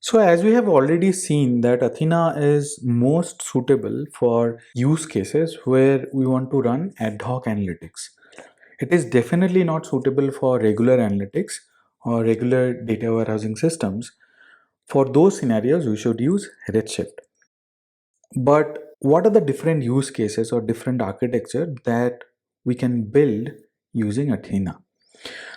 So as we have already seen that Athena is most suitable for use cases where we want to run ad hoc analytics. It is definitely not suitable for regular analytics or regular data warehousing systems. For those scenarios, we should use Redshift. But what are the different use cases or different architecture that we can build using Athena?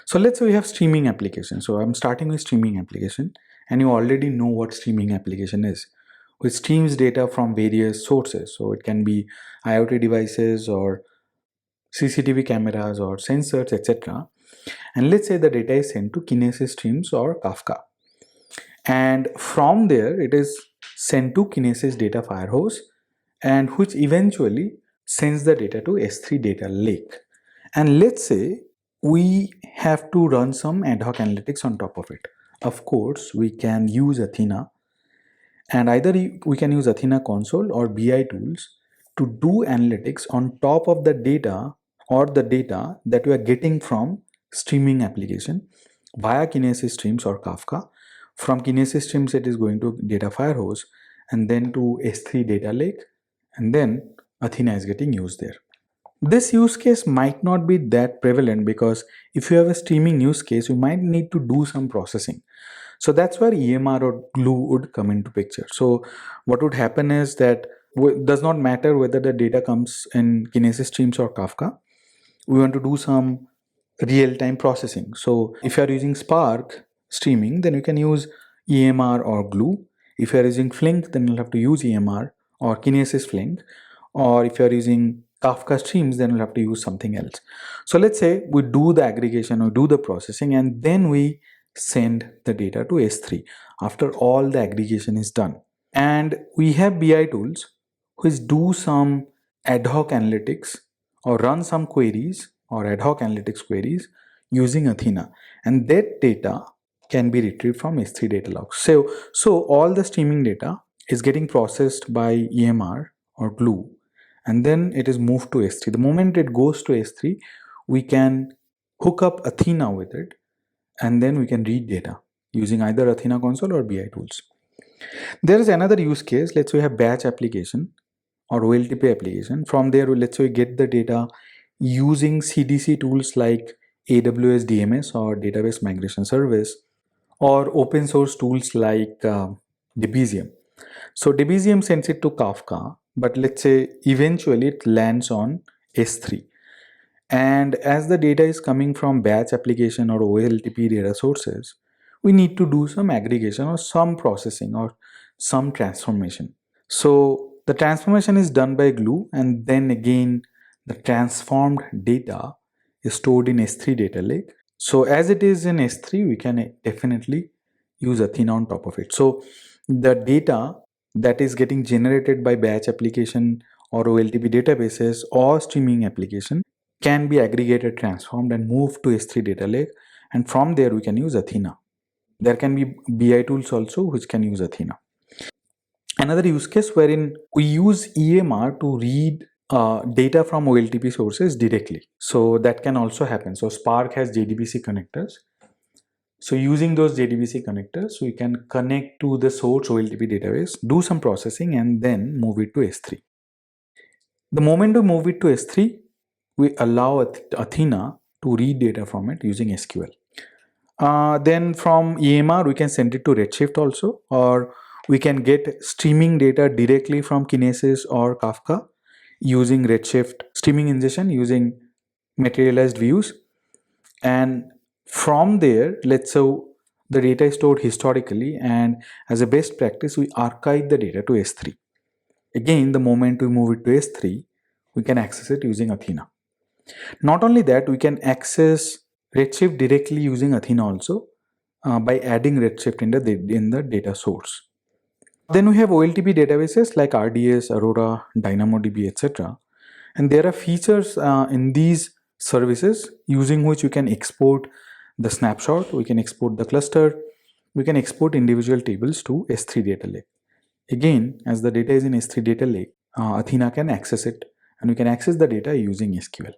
So let's say we have streaming application. So I'm starting with streaming application, and you already know what streaming application is, which streams data from various sources. So it can be IoT devices or CCTV cameras or sensors, etc. And let's say the data is sent to Kinesis streams or Kafka. And from there, it is sent to Kinesis data firehose, and which eventually sends the data to S3 data lake. And let's say we have to run some ad hoc analytics on top of it. Of course, we can use Athena, and either we can use Athena console or BI tools to do analytics on top of the data or the data that we are getting from streaming application via Kinesis streams or Kafka. From Kinesis streams, it is going to data firehose and then to S3 data lake, and then Athena is getting used there. This use case might not be that prevalent because if you have a streaming use case, you might need to do some processing. So that's where EMR or glue would come into picture. So what would happen is that it does not matter whether the data comes in Kinesis streams or Kafka. We want to do some real-time processing. So if you are using Spark streaming, then you can use EMR or glue. If you are using Flink, then you'll have to use EMR or Kinesis Flink. Or if you are using Kafka streams, then you'll have to use something else. So let's say we do the aggregation or do the processing, and then we send the data to S3 after all the aggregation is done. And we have BI tools which do some ad hoc analytics or run some queries or ad hoc analytics queries using Athena, and that data can be retrieved from S3 data logs. So all the streaming data is getting processed by EMR or Glue, and then it is moved to S3. The moment it goes to S3, we can hook up Athena with it, and then we can read data using either Athena console or BI tools. There is another use case. Let's say we have batch application or OLTP application. From there, let's say we get the data using CDC tools like AWS DMS or Database Migration Service, or open source tools like Debezium. So Debezium sends it to Kafka, but let's say eventually it lands on S3. And as the data is coming from batch application or OLTP data sources, we need to do some aggregation or some processing or some transformation. So the transformation is done by Glue, and then again the transformed data is stored in S3 data lake. So as it is in S3, we can definitely use Athena on top of it. So the data that is getting generated by batch application or OLTP databases or streaming application can be aggregated, transformed, and moved to S3 data lake, and from there we can use Athena. There can be BI tools also which can use Athena. Another use case wherein we use EMR to read data from OLTP sources directly. So that can also happen. So Spark has JDBC connectors. So using those JDBC connectors, we can connect to the source OLTP database, do some processing, and then move it to S3. The moment we move it to S3, we allow Athena to read data from it using SQL. Then from EMR, we can send it to Redshift also, or we can get streaming data directly from Kinesis or Kafka using Redshift streaming ingestion using materialized views. And from there, let's say the data is stored historically, and as a best practice, we archive the data to S3. Again, the moment we move it to S3, we can access it using Athena. Not only that, we can access Redshift directly using Athena also by adding Redshift in the data source. Then we have OLTP databases like RDS, Aurora, DynamoDB, etc. And there are features in these services using which you can export the snapshot, we can export the cluster, we can export individual tables to S3 data lake. Again, as the data is in S3 data lake, Athena can access it, and we can access the data using SQL.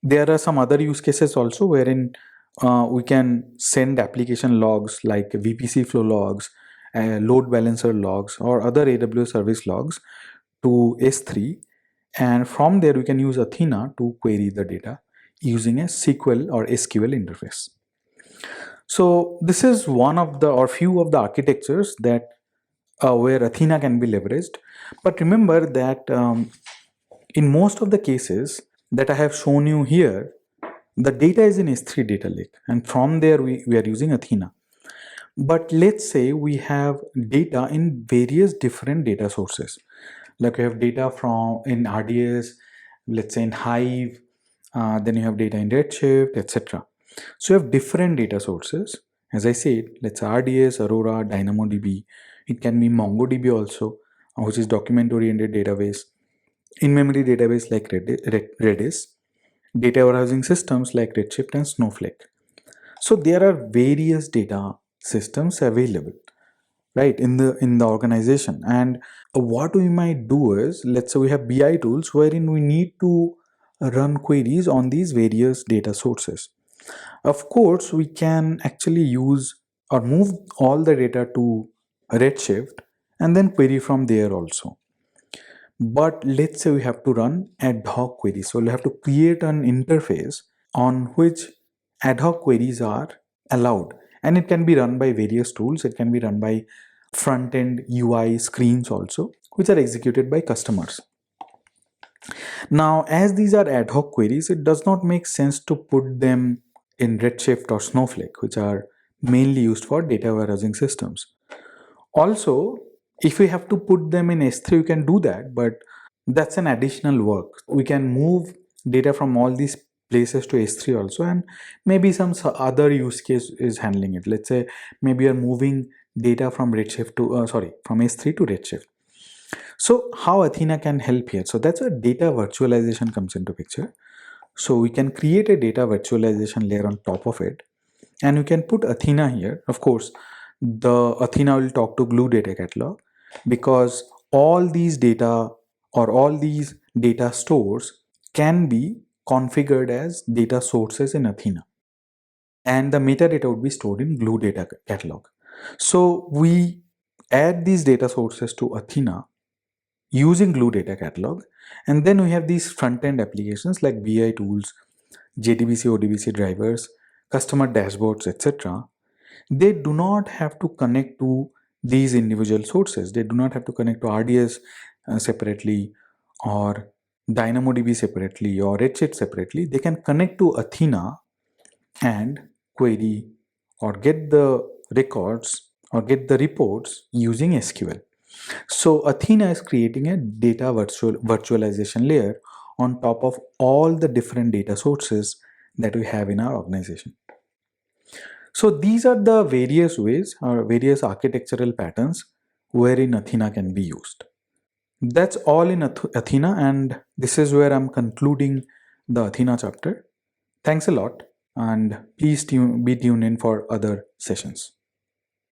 There are some other use cases also wherein We can send application logs like VPC flow logs, load balancer logs, or other AWS service logs to S3. And from there, we can use Athena to query the data using a SQL or SQL interface. So this is one of the or few of the architectures that where Athena can be leveraged. But remember that in most of the cases that I have shown you here, the data is in S3 data lake, and from there we are using Athena. But let's say we have data in various different data sources. Like you have data from in RDS, let's say in Hive, then you have data in Redshift, etc. So you have different data sources. As I said, let's say RDS, Aurora, DynamoDB. It can be MongoDB also, which is document-oriented database. In-memory database like Redis. Data warehousing systems like Redshift and Snowflake. So there are various data systems available, right, in the organization. And what we might do is, let's say we have BI tools wherein we need to run queries on these various data sources. Of course, we can actually use or move all the data to Redshift and then query from there also. But let's say we have to run ad hoc queries. So we have to create an interface on which ad hoc queries are allowed. And it can be run by various tools. It can be run by front end UI screens also, which are executed by customers. Now, as these are ad hoc queries, it does not make sense to put them in Redshift or Snowflake, which are mainly used for data warehousing systems. Also, if we have to put them in S3, we can do that, but that's an additional work. We can move data from all these places to S3 also, and maybe some other use case is handling it. Let's say maybe you're moving data from Redshift to, from S3 to Redshift. So how Athena can help here? So that's where data virtualization comes into picture. So we can create a data virtualization layer on top of it, and you can put Athena here. Of course, the Athena will talk to Glue data catalog, because all these data or all these data stores can be configured as data sources in Athena, and the metadata would be stored in Glue data catalog. So we add these data sources to Athena using Glue data catalog, and then we have these front-end applications like BI tools, JDBC, ODBC drivers, customer dashboards, etc. They do not have to connect to these individual sources. They do not have to connect to RDS separately, or DynamoDB separately, or Redshift separately. They can connect to Athena and query or get the records or get the reports using SQL. So Athena is creating a data virtualization layer on top of all the different data sources that we have in our organization. So these are the various ways or various architectural patterns wherein Athena can be used. That's all in Athena, and this is where I'm concluding the Athena chapter. Thanks a lot, and please be tuned in for other sessions.